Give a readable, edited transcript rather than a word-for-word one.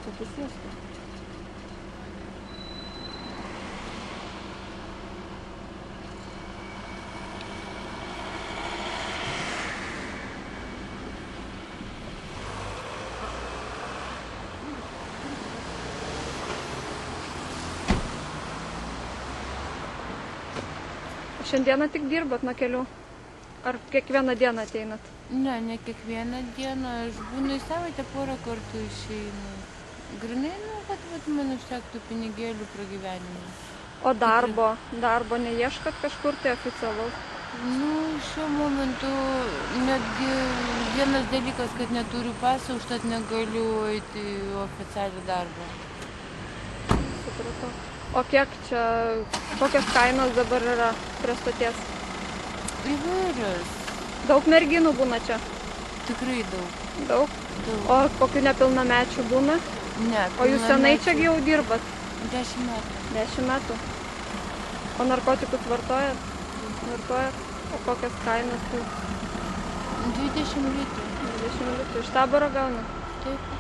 čia prisėsti. Šiandieną tik dirbat nuo kelių? Ar kiekvieną dieną ateinat? Ne kiekvieną dieną. Aš būnu į savaitę porą kartų išeinu. Grinai, kad man užtektų pinigėlių pragyvenimui. O darbo neieškat kažkur tai oficialaus? Šiuo momentu netgi vienas dalykas, kad neturiu pasą, užtat negaliu eiti į oficialią darbą. Supratau. O kokios kainos dabar yra prie stoties? Įvairios. Daug merginų būna čia? Tikrai daug. Daug? Daug. O kokių nepilnamečių būna? Ne. O jūs senai čia jau dirbat? 10 metų. 10 metų. O narkotikus vartojat? Vartojat? O kokios kainos? 20 litrų. 20 litrų. Iš Taboro gauna? Taip.